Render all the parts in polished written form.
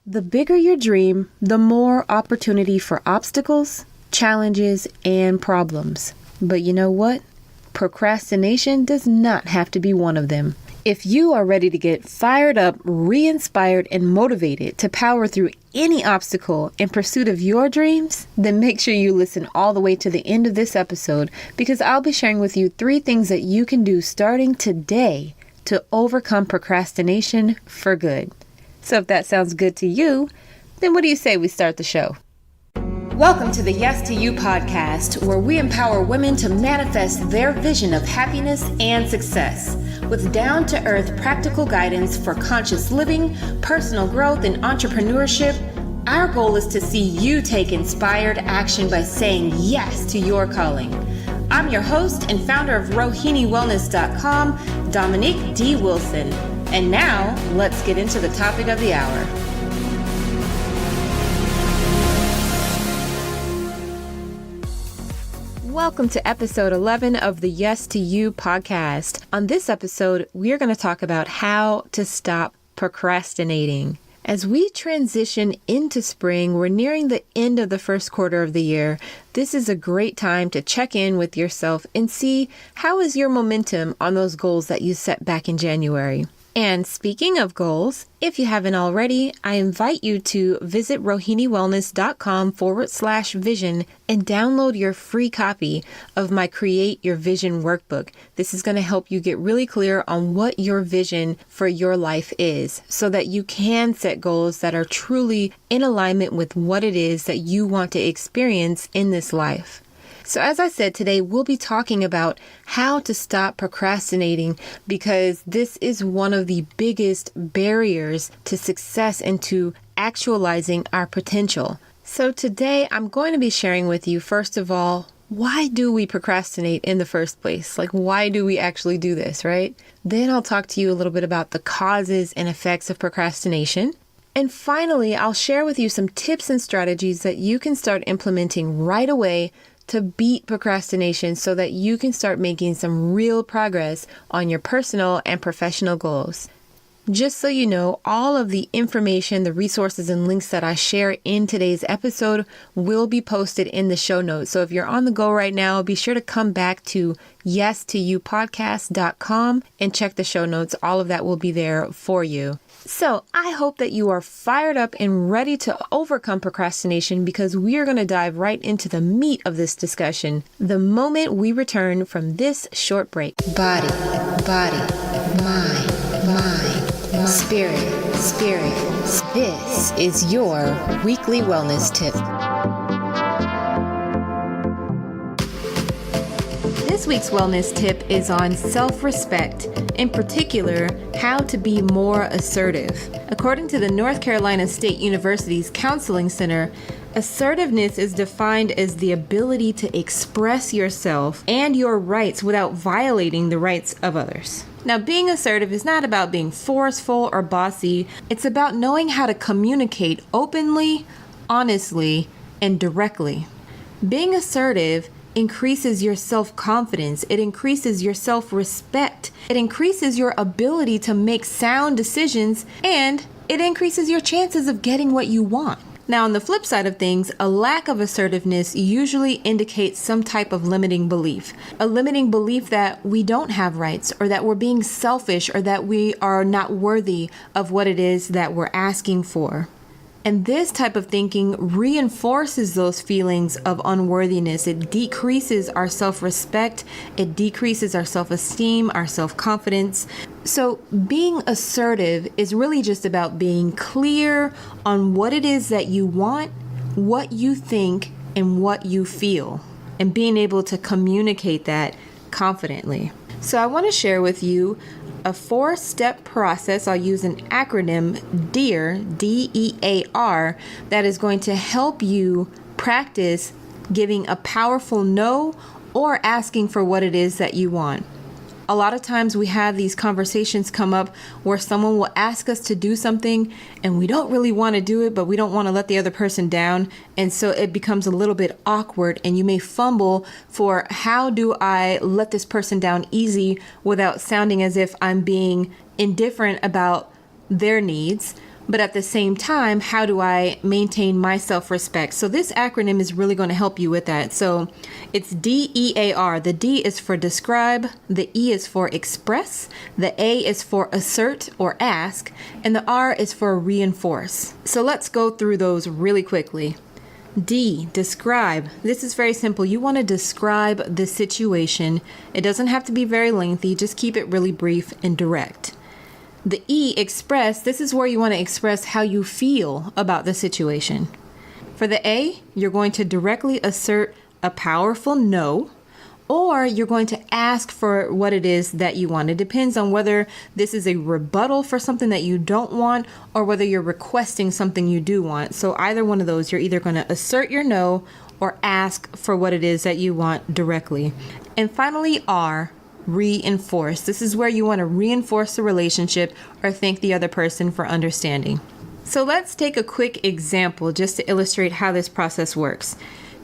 The bigger your dream, the more opportunity for obstacles, challenges, and problems. But you know what? Procrastination does not have to be one of them. If you are ready to get fired up, re-inspired, and motivated to power through any obstacle in pursuit of your dreams, then make sure you listen all the way to the end of this episode, because I'll be sharing with you 3 things that you can do starting today to overcome procrastination for good. So if that sounds good to you, then what do you say we start the show? Welcome to the Yes to You podcast, where we empower women to manifest their vision of happiness and success with down-to-earth practical guidance for conscious living, personal growth, and entrepreneurship. Our goal is to see you take inspired action by saying yes to your calling. I'm your host and founder of RohiniWellness.com, Dominique D. Wilson. And now, let's get into the topic of the hour. Welcome to episode 11 of the Yes to You podcast. On this episode, we're going to talk about how to stop procrastinating. As we transition into spring, we're nearing the end of the first quarter of the year. This is a great time to check in with yourself and see how is your momentum on those goals that you set back in January. And speaking of goals, if you haven't already, I invite you to visit RohiniWellness.com/vision and download your free copy of my Create Your Vision workbook. This is going to help you get really clear on what your vision for your life is so that you can set goals that are truly in alignment with what it is that you want to experience in this life. So as I said, today we'll be talking about how to stop procrastinating, because this is one of the biggest barriers to success and to actualizing our potential. So today I'm going to be sharing with you, first of all, why do we procrastinate in the first place? Like, why do we actually do this, right? Then I'll talk to you a little bit about the causes and effects of procrastination. And finally, I'll share with you some tips and strategies that you can start implementing right away to beat procrastination so that you can start making some real progress on your personal and professional goals. Just so you know, all of the information, the resources, and links that I share in today's episode will be posted in the show notes. So if you're on the go right now, be sure to come back to yes2upodcast.com and check the show notes. All of that will be there for you. So I hope that you are fired up and ready to overcome procrastination, because we are going to dive right into the meat of this discussion the moment we return from this short break. Body, mind, spirit. This is your weekly wellness tip. This week's wellness tip is on self-respect, in particular, how to be more assertive. According to the North Carolina State University's Counseling Center, assertiveness is defined as the ability to express yourself and your rights without violating the rights of others. Now, being assertive is not about being forceful or bossy. It's about knowing how to communicate openly, honestly, and directly. Being assertive increases your self-confidence. It increases your self-respect. It increases your ability to make sound decisions, and it increases your chances of getting what you want. Now, on the flip side of things, a lack of assertiveness usually indicates some type of limiting belief. A limiting belief that we don't have rights, or that we're being selfish, or that we are not worthy of what it is that we're asking for. And this type of thinking reinforces those feelings of unworthiness. It decreases our self-respect. It decreases our self-esteem, our self-confidence. So being assertive is really just about being clear on what it is that you want, what you think, and what you feel, and being able to communicate that confidently. So I want to share with you a 4-step process. I'll use an acronym, DEAR, D-E-A-R, that is going to help you practice giving a powerful no or asking for what it is that you want. A lot of times we have these conversations come up where someone will ask us to do something and we don't really want to do it, but we don't want to let the other person down. And so it becomes a little bit awkward, and you may fumble for, how do I let this person down easy without sounding as if I'm being indifferent about their needs? But at the same time, how do I maintain my self-respect? So this acronym is really going to help you with that. So it's DEAR. The D is for describe, the E is for express, the A is for assert or ask, and the R is for reinforce. So let's go through those really quickly. D, describe. This is very simple. You want to describe the situation. It doesn't have to be very lengthy. Just keep it really brief and direct. The E, express. This is where you want to express how you feel about the situation. For the A, you're going to directly assert a powerful no, or you're going to ask for what it is that you want. It depends on whether this is a rebuttal for something that you don't want or whether you're requesting something you do want. So either one of those, you're either going to assert your no or ask for what it is that you want directly. And finally, R, reinforce. This is where you want to reinforce the relationship or thank the other person for understanding. So let's take a quick example just to illustrate how this process works.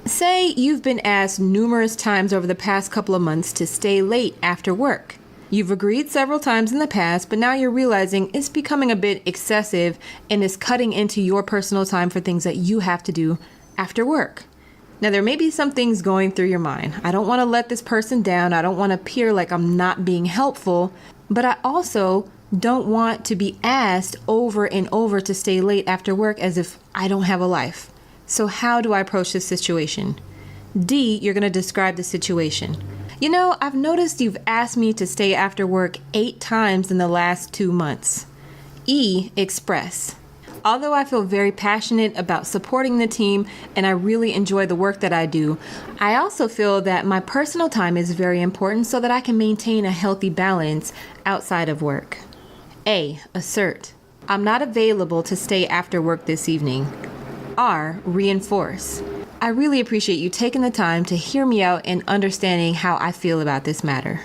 Say you've been asked numerous times over the past couple of months to stay late after work. You've agreed several times in the past, but now you're realizing it's becoming a bit excessive and is cutting into your personal time for things that you have to do after work. Now, there may be some things going through your mind. I don't want to let this person down. I don't want to appear like I'm not being helpful, but I also don't want to be asked over and over to stay late after work as if I don't have a life. So how do I approach this situation? D, you're going to describe the situation. You know, I've noticed you've asked me to stay after work 8 times in the last 2 months. E, express. Although I feel very passionate about supporting the team and I really enjoy the work that I do, I also feel that my personal time is very important so that I can maintain a healthy balance outside of work. A, assert. I'm not available to stay after work this evening. R, reinforce. I really appreciate you taking the time to hear me out and understanding how I feel about this matter.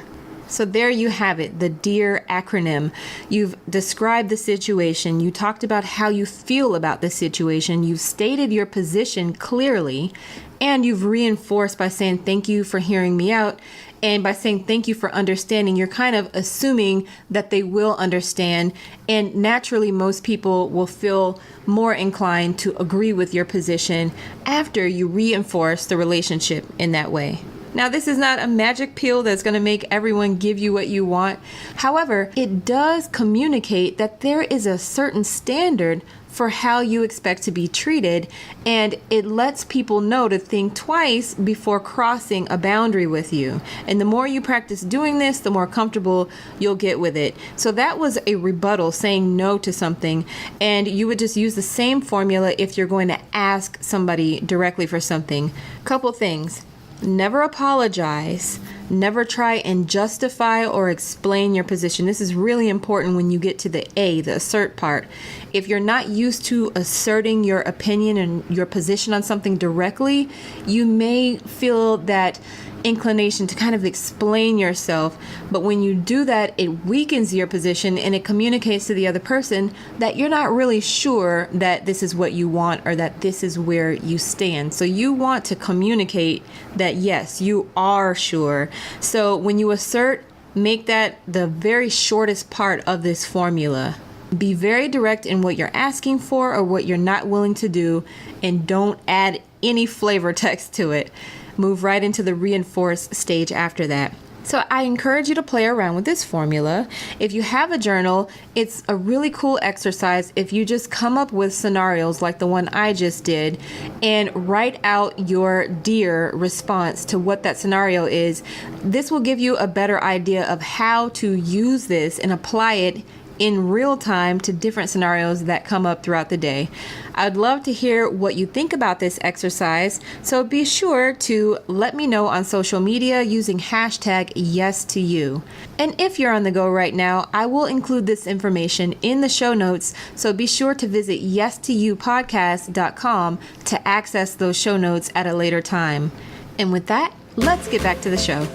So there you have it, the DEAR acronym. You've described the situation. You talked about how you feel about the situation. You've stated your position clearly, and you've reinforced by saying thank you for hearing me out. And by saying thank you for understanding, you're kind of assuming that they will understand. And naturally, most people will feel more inclined to agree with your position after you reinforce the relationship in that way. Now, this is not a magic pill that's going to make everyone give you what you want. However, it does communicate that there is a certain standard for how you expect to be treated, and it lets people know to think twice before crossing a boundary with you. And the more you practice doing this, the more comfortable you'll get with it. So that was a rebuttal, saying no to something, and you would just use the same formula if you're going to ask somebody directly for something. Couple things. Never apologize. Never try and justify or explain your position. This is really important when you get to the A, the assert part. If you're not used to asserting your opinion and your position on something directly, you may feel that inclination to kind of explain yourself. But when you do that, it weakens your position and it communicates to the other person that you're not really sure that this is what you want or that this is where you stand. So you want to communicate that, yes, you are sure. So when you assert, make that the very shortest part of this formula. Be very direct in what you're asking for or what you're not willing to do, and don't add any flavor text to it. Move right into the reinforce stage after that. So I encourage you to play around with this formula. If you have a journal, it's a really cool exercise if you just come up with scenarios like the one I just did and write out your DEAR response to what that scenario is. This will give you a better idea of how to use this and apply it in real time to different scenarios that come up throughout the day. I'd love to hear what you think about this exercise, so be sure to let me know on social media using hashtag #YesToYou. And if you're on the go right now, I will include this information in the show notes, so be sure to visit YesToYouPodcast.com to access those show notes at a later time. And with that, let's get back to the show.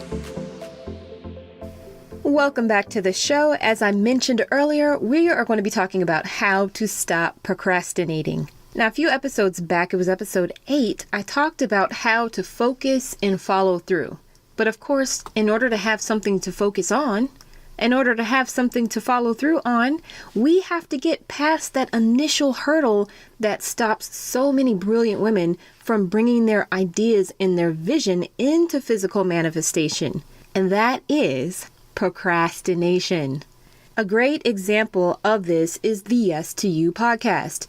Welcome back to the show. As I mentioned earlier, we are going to be talking about how to stop procrastinating. Now, a few episodes back, it was episode 8, I talked about how to focus and follow through. But of course, in order to have something to focus on, in order to have something to follow through on, we have to get past that initial hurdle that stops so many brilliant women from bringing their ideas and their vision into physical manifestation. And that is procrastination. A great example of this is the Yes to You podcast.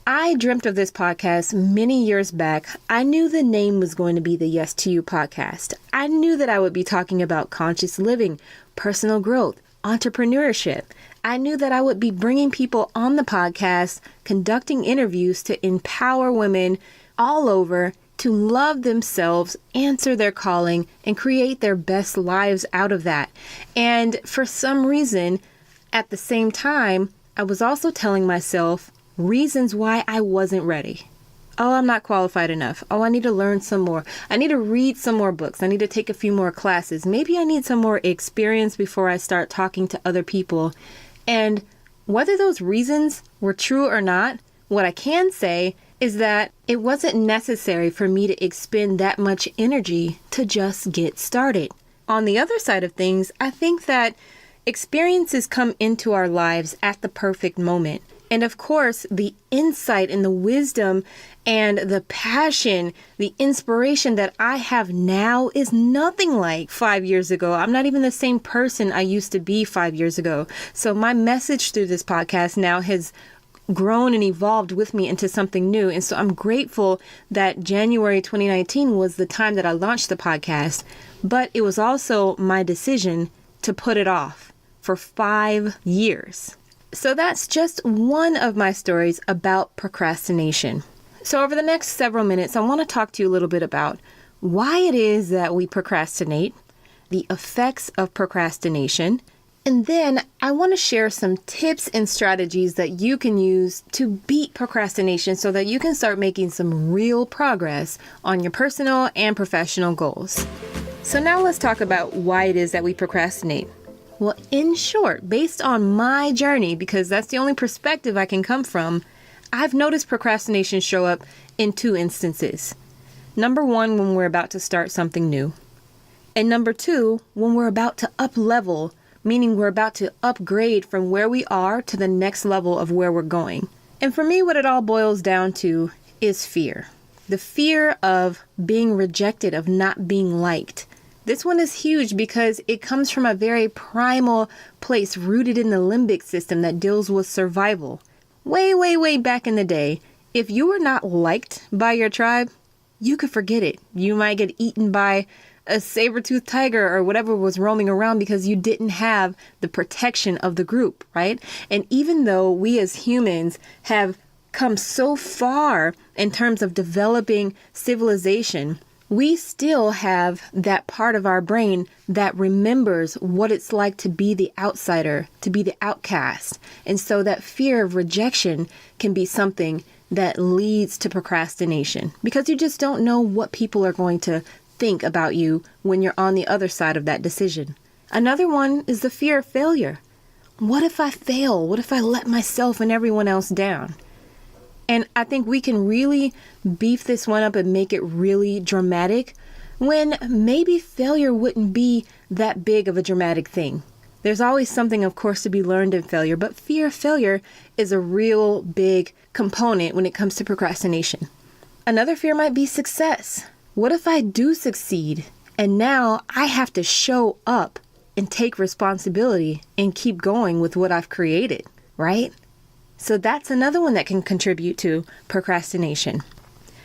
I dreamt of this podcast many years back. I knew the name was going to be the Yes to You podcast. I knew that I would be talking about conscious living, personal growth, entrepreneurship. I knew that I would be bringing people on the podcast, conducting interviews to empower women all over to love themselves, answer their calling, and create their best lives out of that. And for some reason, at the same time, I was also telling myself reasons why I wasn't ready. Oh, I'm not qualified enough. Oh, I need to learn some more. I need to read some more books. I need to take a few more classes. Maybe I need some more experience before I start talking to other people. And whether those reasons were true or not, what I can say is that it wasn't necessary for me to expend that much energy to just get started. On the other side of things, I think that experiences come into our lives at the perfect moment. And of course, the insight and the wisdom and the passion, the inspiration that I have now is nothing like 5 years ago. I'm not even the same person I used to be 5 years ago. So my message through this podcast now has grown and evolved with me into something new. And so I'm grateful that January 2019 was the time that I launched the podcast, but it was also my decision to put it off for 5 years. So that's just one of my stories about procrastination. So over the next several minutes, I want to talk to you a little bit about why it is that we procrastinate, the effects of procrastination, and then I want to share some tips and strategies that you can use to beat procrastination so that you can start making some real progress on your personal and professional goals. So now let's talk about why it is that we procrastinate. Well, in short, based on my journey, because that's the only perspective I can come from, I've noticed procrastination show up in 2 instances. Number 1, when we're about to start something new. And number 2, when we're about to up-level, meaning we're about to upgrade from where we are to the next level of where we're going. And for me, what it all boils down to is fear. The fear of being rejected, of not being liked. This one is huge because it comes from a very primal place rooted in the limbic system that deals with survival. Way, way, way back in the day, if you were not liked by your tribe, you could forget it. You might get eaten by a saber-toothed tiger or whatever was roaming around because you didn't have the protection of the group, right? And even though we as humans have come so far in terms of developing civilization, we still have that part of our brain that remembers what it's like to be the outsider, to be the outcast. And so that fear of rejection can be something that leads to procrastination because you just don't know what people are going to think about you when you're on the other side of that decision. Another one is the fear of failure. What if I fail? What if I let myself and everyone else down? And I think we can really beef this one up and make it really dramatic when maybe failure wouldn't be that big of a dramatic thing. There's always something, of course, to be learned in failure, but fear of failure is a real big component when it comes to procrastination. Another fear might be success. What if I do succeed and now I have to show up and take responsibility and keep going with what I've created, right? So that's another one that can contribute to procrastination.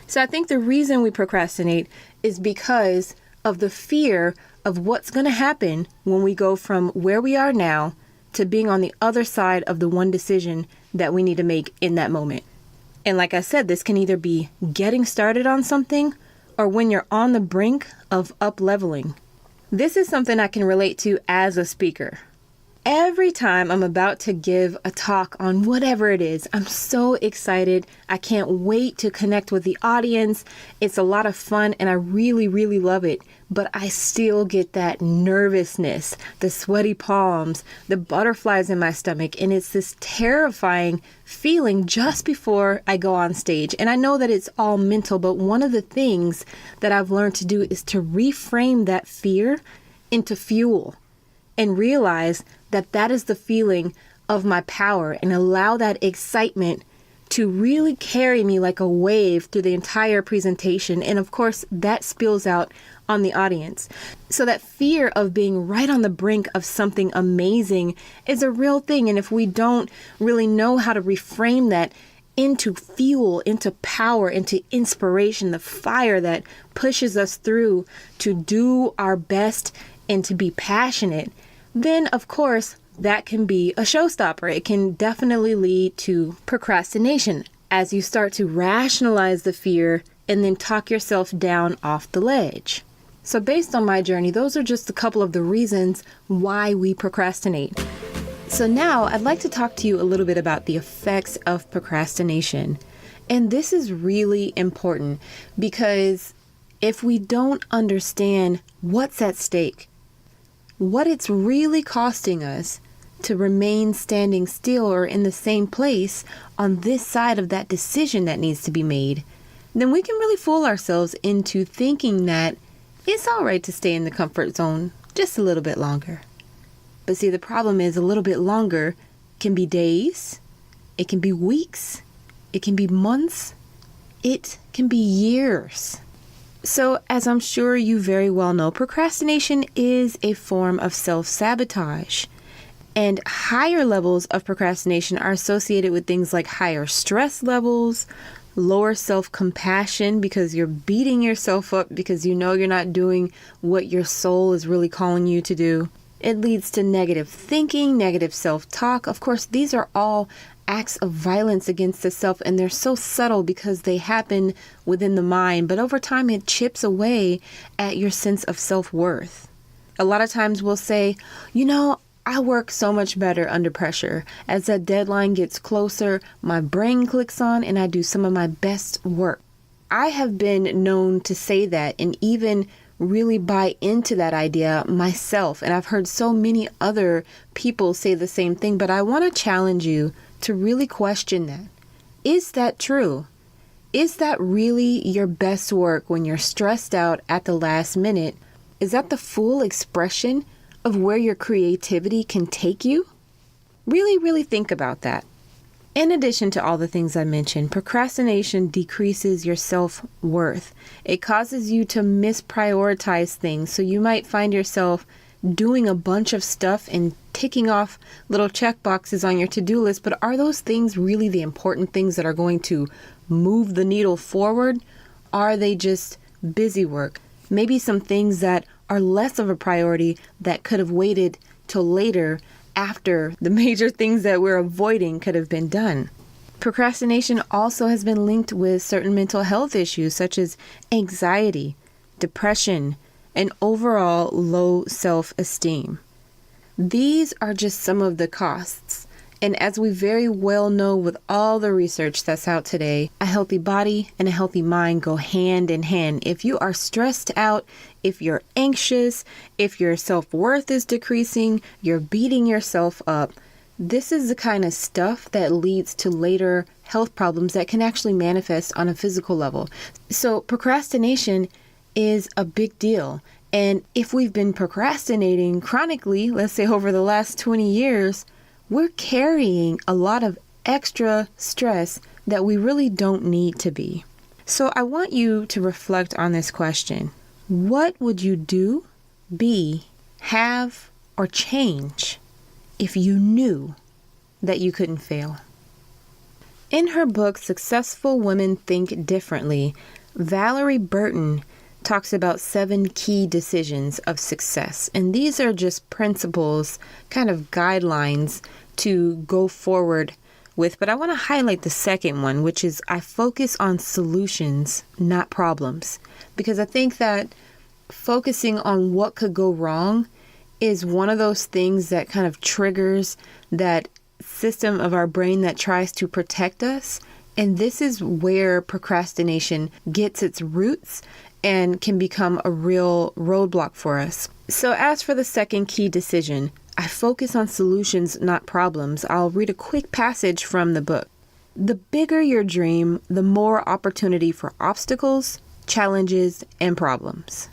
So I think the reason we procrastinate is because of the fear of what's going to happen when we go from where we are now to being on the other side of the one decision that we need to make in that moment. And like I said, this can either be getting started on something or when you're on the brink of up-leveling. This is something I can relate to as a speaker. Every time I'm about to give a talk on whatever it is, I'm so excited. I can't wait to connect with the audience. It's a lot of fun and I really, really love it. But I still get that nervousness, the sweaty palms, the butterflies in my stomach. And it's this terrifying feeling just before I go on stage. And I know that it's all mental, but one of the things that I've learned to do is to reframe that fear into fuel. And realize that is the feeling of my power, and allow that excitement to really carry me like a wave through the entire presentation. And of course, that spills out on the audience. So that fear of being right on the brink of something amazing is a real thing. And if we don't really know how to reframe that into fuel, into power, into inspiration, the fire that pushes us through to do our best and to be passionate, then of course, that can be a showstopper. It can definitely lead to procrastination as you start to rationalize the fear and then talk yourself down off the ledge. So based on my journey, those are just a couple of the reasons why we procrastinate. So now I'd like to talk to you a little bit about the effects of procrastination. And this is really important because if we don't understand what's at stake, what it's really costing us to remain standing still or in the same place on this side of that decision that needs to be made, then we can really fool ourselves into thinking that it's all right to stay in the comfort zone just a little bit longer. But see, the problem is a little bit longer can be days, it can be weeks, it can be months, it can be years. So as I'm sure you very well know, procrastination is a form of self-sabotage. And higher levels of procrastination are associated with things like higher stress levels, lower self-compassion because you're beating yourself up because you know you're not doing what your soul is really calling you to do. It leads to negative thinking, negative self-talk. Of course, these are all acts of violence against the self, and they're so subtle because they happen within the mind. But over time, it chips away at your sense of self-worth. A lot of times we'll say, I work so much better under pressure. As that deadline gets closer, my brain clicks on and I do some of my best work. I have been known to say that and even really buy into that idea myself. And I've heard so many other people say the same thing, but I want to challenge you to really question that. Is that true? Is that really your best work when you're stressed out at the last minute? Is that the full expression of where your creativity can take you? Really, really think about that. In addition to all the things I mentioned, procrastination decreases your self-worth. It causes you to misprioritize things. So you might find yourself doing a bunch of stuff and ticking off little check boxes on your to-do list. But are those things really the important things that are going to move the needle forward? Are they just busy work? Maybe some things that are less of a priority that could have waited till later after the major things that we're avoiding could have been done. Procrastination also has been linked with certain mental health issues such as anxiety, depression, and overall low self-esteem. These are just some of the costs. And as we very well know with all the research that's out today, a healthy body and a healthy mind go hand in hand. If you are stressed out, if you're anxious, if your self-worth is decreasing, you're beating yourself up, this is the kind of stuff that leads to later health problems that can actually manifest on a physical level. So procrastination is a big deal. And if we've been procrastinating chronically, let's say over the last 20 years, we're carrying a lot of extra stress that we really don't need to be. So I want you to reflect on this question. What would you do, be, have, or change if you knew that you couldn't fail? In her book, Successful Women Think Differently, Valorie Burton talks about 7 key decisions of success. And these are just principles, kind of guidelines to go forward with. But I want to highlight the second one, which is I focus on solutions, not problems. Because I think that focusing on what could go wrong is one of those things that kind of triggers that system of our brain that tries to protect us. And this is where procrastination gets its roots and can become a real roadblock for us. So as for the second key decision, I focus on solutions, not problems. I'll read a quick passage from the book. The bigger your dream, the more opportunity for obstacles, challenges, and problems.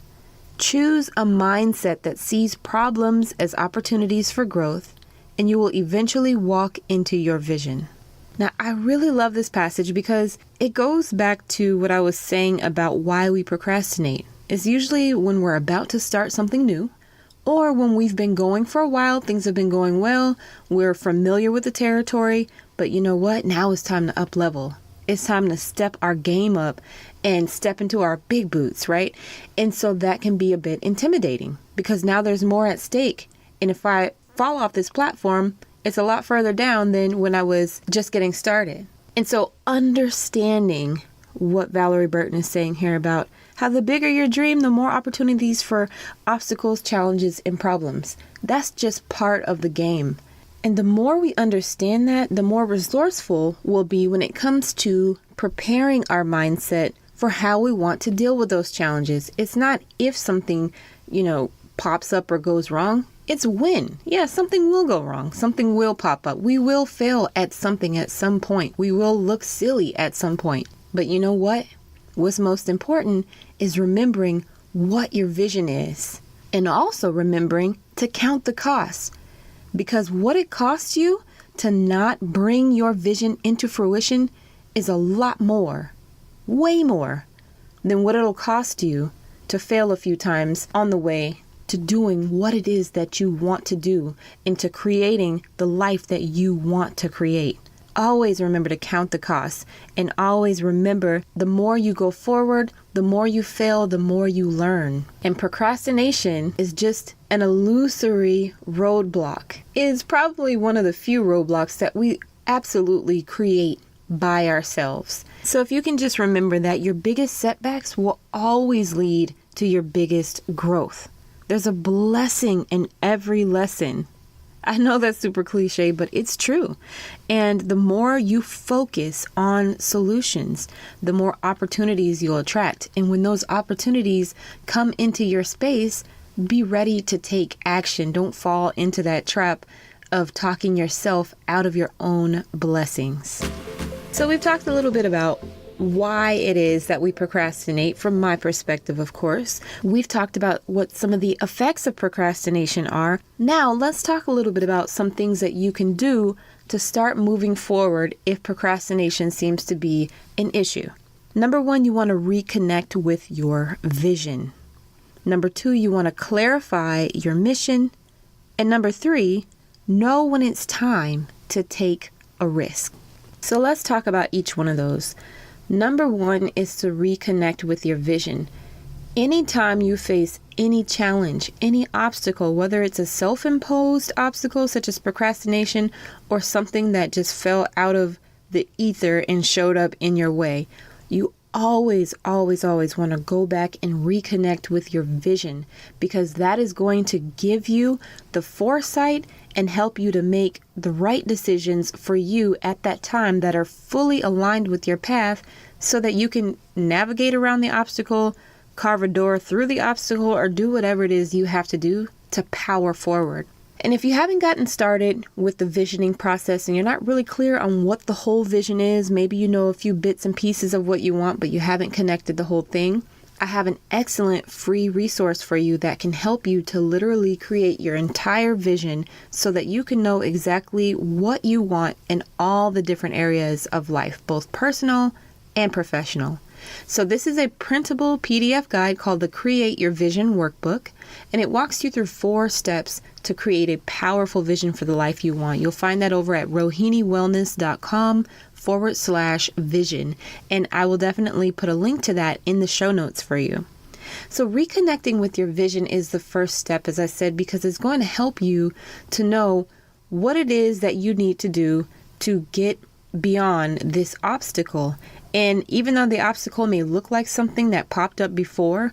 Choose a mindset that sees problems as opportunities for growth and you will eventually walk into your vision. Now, I really love this passage because it goes back to what I was saying about why we procrastinate. It's usually when we're about to start something new, or when we've been going for a while, things have been going well, we're familiar with the territory, but you know what? Now it's time to up level. It's time to step our game up and step into our big boots, right? And so that can be a bit intimidating because now there's more at stake. And if I fall off this platform, it's a lot further down than when I was just getting started. And so understanding what Valorie Burton is saying here about how the bigger your dream, the more opportunities for obstacles, challenges, and problems. That's just part of the game. And the more we understand that, the more resourceful we'll be when it comes to preparing our mindset for how we want to deal with those challenges. It's not if something, pops up or goes wrong. It's when. Yeah, something will go wrong. Something will pop up. We will fail at something at some point. We will look silly at some point. But you know what? What's most important is remembering what your vision is, and also remembering to count the cost. Because what it costs you to not bring your vision into fruition is a lot more, way more, than what it'll cost you to fail a few times on the way to doing what it is that you want to do and to creating the life that you want to create. Always remember to count the costs, and always remember the more you go forward, the more you fail, the more you learn. And procrastination is just an illusory roadblock. It is probably one of the few roadblocks that we absolutely create by ourselves. So if you can just remember that your biggest setbacks will always lead to your biggest growth. There's a blessing in every lesson. I know that's super cliche, but it's true. And the more you focus on solutions, the more opportunities you'll attract. And when those opportunities come into your space, be ready to take action. Don't fall into that trap of talking yourself out of your own blessings. So we've talked a little bit about why it is that we procrastinate from my perspective, of course. We've talked about what some of the effects of procrastination are. Now, let's talk a little bit about some things that you can do to start moving forward if procrastination seems to be an issue. Number 1, you want to reconnect with your vision. Number 2, you want to clarify your mission. And number 3, know when it's time to take a risk. So let's talk about each one of those. Number 1 is to reconnect with your vision. Anytime you face any challenge, any obstacle, whether it's a self-imposed obstacle such as procrastination or something that just fell out of the ether and showed up in your way, you always want to go back and reconnect with your vision, because that is going to give you the foresight and help you to make the right decisions for you at that time that are fully aligned with your path, so that you can navigate around the obstacle, carve a door through the obstacle, or do whatever it is you have to do to power forward. And if you haven't gotten started with the visioning process and you're not really clear on what the whole vision is, maybe you know a few bits and pieces of what you want, but you haven't connected the whole thing, I have an excellent free resource for you that can help you to literally create your entire vision so that you can know exactly what you want in all the different areas of life, both personal and professional. So this is a printable PDF guide called the Create Your Vision Workbook, and it walks you through 4 steps to create a powerful vision for the life you want. You'll find that over at rohiniwellness.com/vision, and I will definitely put a link to that in the show notes for you. So reconnecting with your vision is the first step, as I said, because it's going to help you to know what it is that you need to do to get beyond this obstacle. And even though the obstacle may look like something that popped up before,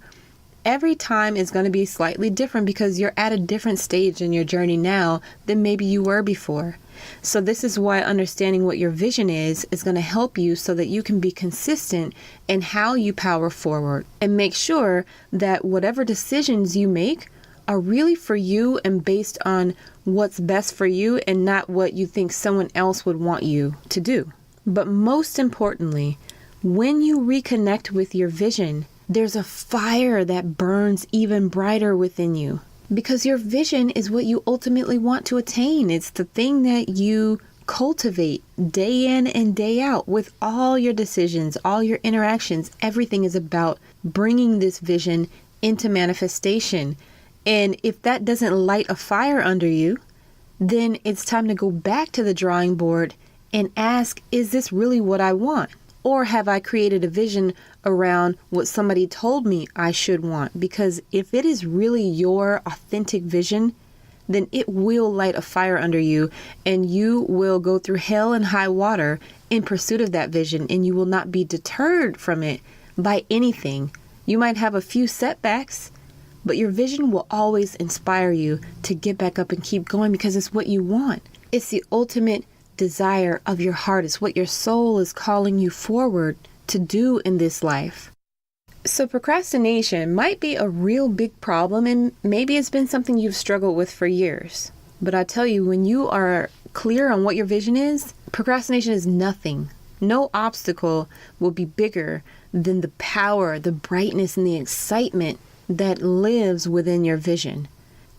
every time is going to be slightly different because you're at a different stage in your journey now than maybe you were before. So this is why understanding what your vision is going to help you so that you can be consistent in how you power forward, and make sure that whatever decisions you make are really for you and based on what's best for you and not what you think someone else would want you to do. But most importantly, when you reconnect with your vision, there's a fire that burns even brighter within you. Because your vision is what you ultimately want to attain. It's the thing that you cultivate day in and day out with all your decisions, all your interactions. Everything is about bringing this vision into manifestation. And if that doesn't light a fire under you, then it's time to go back to the drawing board and ask, is this really what I want? Or have I created a vision around what somebody told me I should want? Because if it is really your authentic vision, then it will light a fire under you and you will go through hell and high water in pursuit of that vision, and you will not be deterred from it by anything. You might have a few setbacks, but your vision will always inspire you to get back up and keep going because it's what you want. It's the ultimate desire of your heart. It's what your soul is calling you forward to do in this life. So procrastination might be a real big problem, and maybe it's been something you've struggled with for years. But I tell you, when you are clear on what your vision is, procrastination is nothing. No obstacle will be bigger than the power, the brightness, and the excitement that lives within your vision.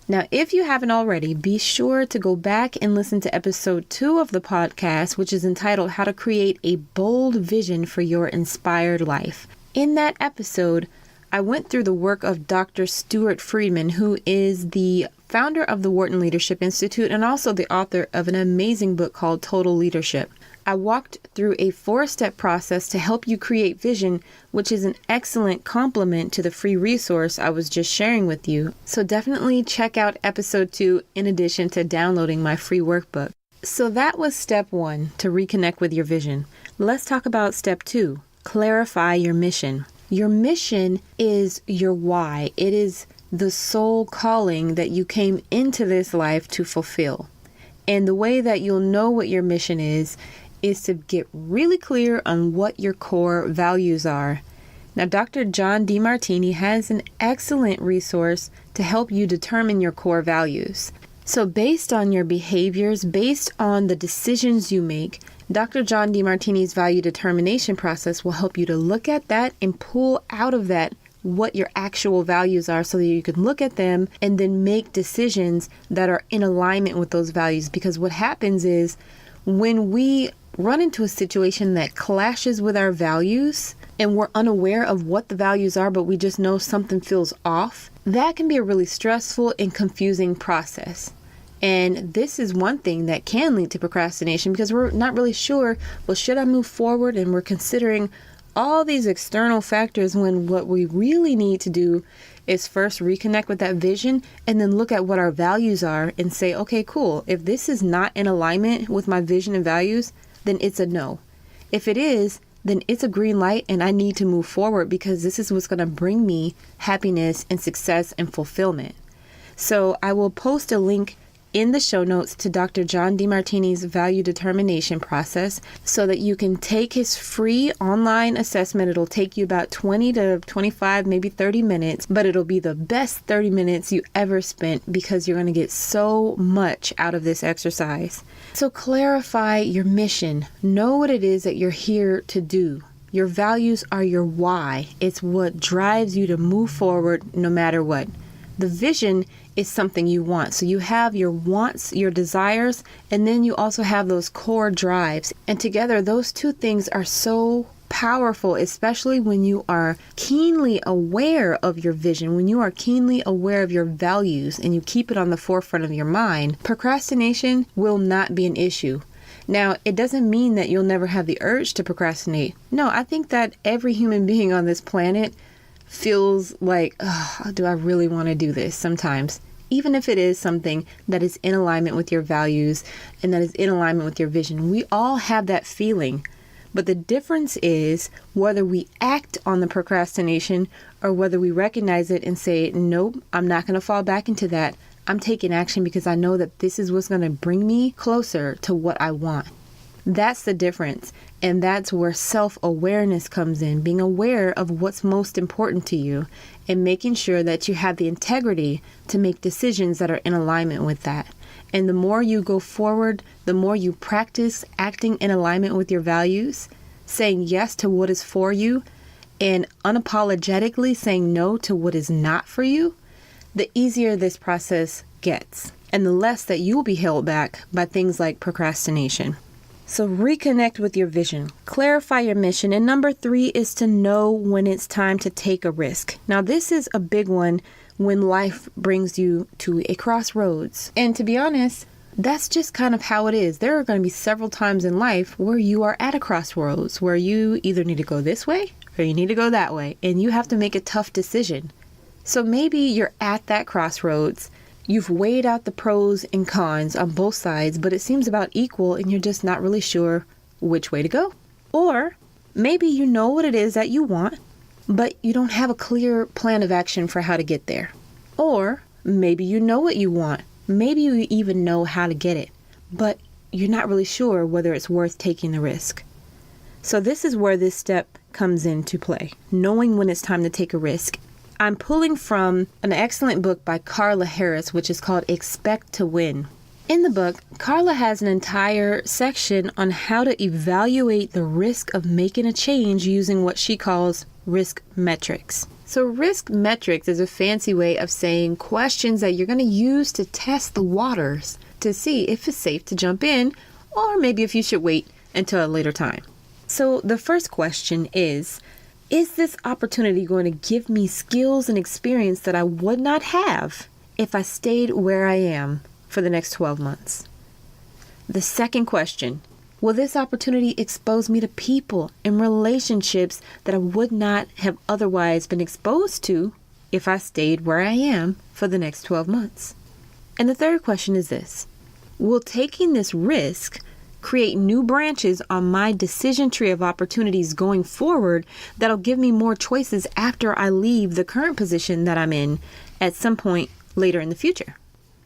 Now, if you haven't already, be sure to go back and listen to episode 2 of the podcast, which is entitled How to Create a Bold Vision for Your Inspired Life. In that episode, I went through the work of Dr. Stuart Friedman, who is the founder of the Wharton Leadership Institute and also the author of an amazing book called Total Leadership. I walked through a 4-step process to help you create vision, which is an excellent complement to the free resource I was just sharing with you. So definitely check out episode 2 in addition to downloading my free workbook. So that was step 1, to reconnect with your vision. Let's talk about step 2, clarify your mission. Your mission is your why. It is the soul calling that you came into this life to fulfill. And the way that you'll know what your mission is to get really clear on what your core values are. Now, Dr. John Demartini has an excellent resource to help you determine your core values. So based on your behaviors, based on the decisions you make, Dr. John Demartini's value determination process will help you to look at that and pull out of that what your actual values are so that you can look at them and then make decisions that are in alignment with those values. Because what happens is when we run into a situation that clashes with our values and we're unaware of what the values are, but we just know something feels off, that can be a really stressful and confusing process. And this is one thing that can lead to procrastination because we're not really sure, well, should I move forward? And we're considering all these external factors when what we really need to do is first reconnect with that vision and then look at what our values are and say, okay, cool. If this is not in alignment with my vision and values, then it's a no. If it is, then it's a green light and I need to move forward because this is what's going to bring me happiness and success and fulfillment. So I will post a link in the show notes to Dr. John Demartini's value determination process so that you can take his free online assessment. It'll take you about 20 to 25, maybe 30 minutes, but it'll be the best 30 minutes you ever spent because you're going to get so much out of this exercise. So clarify your mission. Know what it is that you're here to do. Your values are your why. It's what drives you to move forward no matter what. The vision is something you want. So you have your wants, your desires, and then you also have those core drives. And together, those two things are so powerful, especially when you are keenly aware of your vision, when you are keenly aware of your values and you keep it on the forefront of your mind. Procrastination will not be an issue. Now, it doesn't mean that you'll never have the urge to procrastinate. No, I think that every human being on this planet feels like, oh, do I really want to do this sometimes? Even if it is something that is in alignment with your values and that is in alignment with your vision. We all have that feeling. But the difference is whether we act on the procrastination or whether we recognize it and say, nope, I'm not going to fall back into that. I'm taking action because I know that this is what's going to bring me closer to what I want. That's the difference. And that's where self-awareness comes in, being aware of what's most important to you and making sure that you have the integrity to make decisions that are in alignment with that. And the more you go forward, the more you practice acting in alignment with your values, saying yes to what is for you, and unapologetically saying no to what is not for you, the easier this process gets, and the less that you'll be held back by things like procrastination. So reconnect with your vision, clarify your mission, and number 3 is to know when it's time to take a risk. Now, this is a big one when life brings you to a crossroads. And to be honest, that's just kind of how it is. There are going to be several times in life where you are at a crossroads, where you either need to go this way or you need to go that way, and you have to make a tough decision. So maybe you're at that crossroads. You've weighed out the pros and cons on both sides, but it seems about equal and you're just not really sure which way to go. Or maybe you know what it is that you want, but you don't have a clear plan of action for how to get there. Or maybe you know what you want. Maybe you even know how to get it, but you're not really sure whether it's worth taking the risk. So this is where this step comes into play, knowing when it's time to take a risk. I'm pulling from an excellent book by Carla Harris, which is called Expect to Win. In the book, Carla has an entire section on how to evaluate the risk of making a change using what she calls risk metrics. So risk metrics is a fancy way of saying questions that you're going to use to test the waters to see if it's safe to jump in, or maybe if you should wait until a later time. So the first question is this opportunity going to give me skills and experience that I would not have if I stayed where I am for the next 12 months? The second question, will this opportunity expose me to people and relationships that I would not have otherwise been exposed to if I stayed where I am for the next 12 months? And the third question is this, will taking this risk create new branches on my decision tree of opportunities going forward that'll give me more choices after I leave the current position that I'm in at some point later in the future?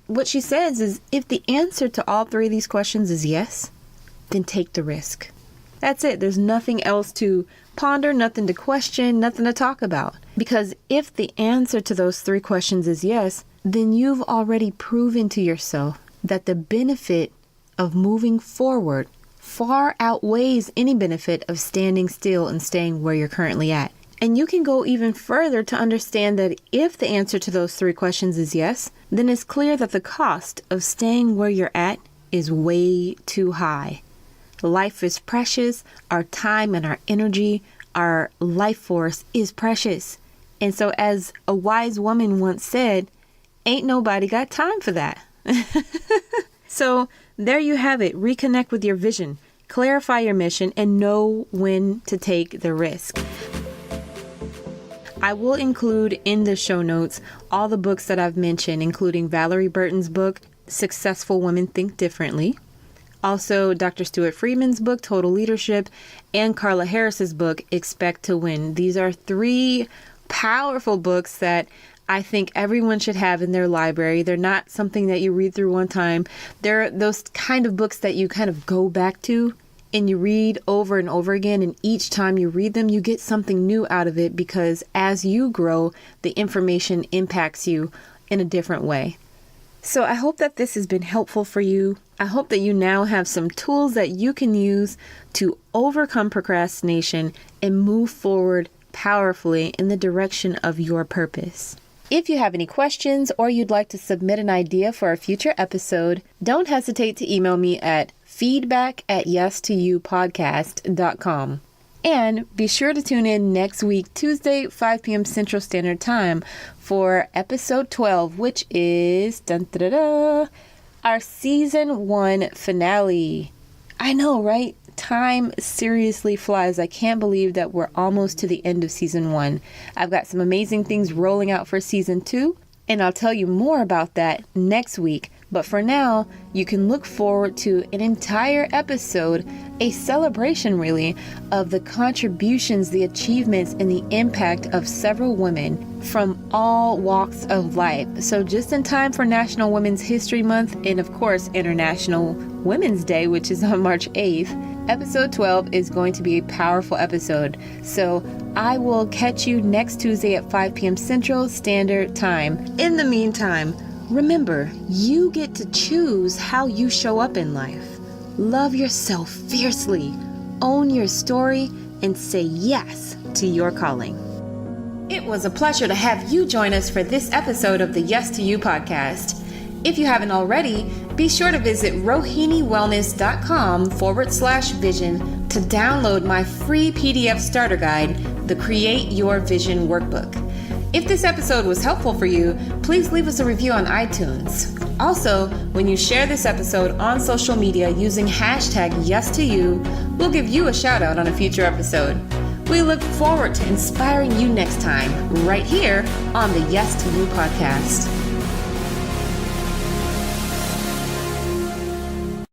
What she says is, if the answer to all 3 of these questions is yes, then take the risk. That's it. There's nothing else to ponder, nothing to question, nothing to talk about. Because if the answer to those 3 questions is yes, then you've already proven to yourself that the benefit of moving forward far outweighs any benefit of standing still and staying where you're currently at. And you can go even further to understand that if the answer to those 3 questions is yes, then it's clear that the cost of staying where you're at is way too high. Life is precious. Our time and our energy, our life force is precious. And so as a wise woman once said, ain't nobody got time for that. So there you have it. Reconnect with your vision, clarify your mission, and know when to take the risk. I will include in the show notes all the books that I've mentioned, including Valorie Burton's book, Successful Women Think Differently. Also, Dr. Stuart Freeman's book, Total Leadership, and Carla Harris's book, Expect to Win. These are 3 powerful books that I think everyone should have in their library. They're not something that you read through one time. They're those kind of books that you kind of go back to and you read over and over again. And each time you read them, you get something new out of it, because as you grow, the information impacts you in a different way. So I hope that this has been helpful for you. I hope that you now have some tools that you can use to overcome procrastination and move forward powerfully in the direction of your purpose. If you have any questions or you'd like to submit an idea for a future episode, don't hesitate to email me at feedback@yes2youpodcast.com. And be sure to tune in next week, Tuesday, 5 p.m. Central Standard Time for episode 12, which is our season 1 finale. I know, right? Time seriously flies. I can't believe that we're almost to the end of season 1. I've got some amazing things rolling out for season 2, and I'll tell you more about that next week. But for now, you can look forward to an entire episode, a celebration really, of the contributions, the achievements, and the impact of several women from all walks of life. So just in time for National Women's History Month, and of course International Women's Day, which is on March 8th, episode 12 is going to be a powerful episode. So I will catch you next Tuesday at 5 p.m. Central Standard Time. In the meantime, remember, you get to choose how you show up in life. Love yourself fiercely, own your story, and say yes to your calling. It was a pleasure to have you join us for this episode of the Yes to You podcast. If you haven't already, be sure to visit rohinniwellness.com/vision to download my free PDF starter guide, the Create Your Vision Workbook. If this episode was helpful for you, please leave us a review on iTunes. Also, when you share this episode on social media using hashtag #YesToYou, we'll give you a shout out on a future episode. We look forward to inspiring you next time, right here on the Yes to You podcast.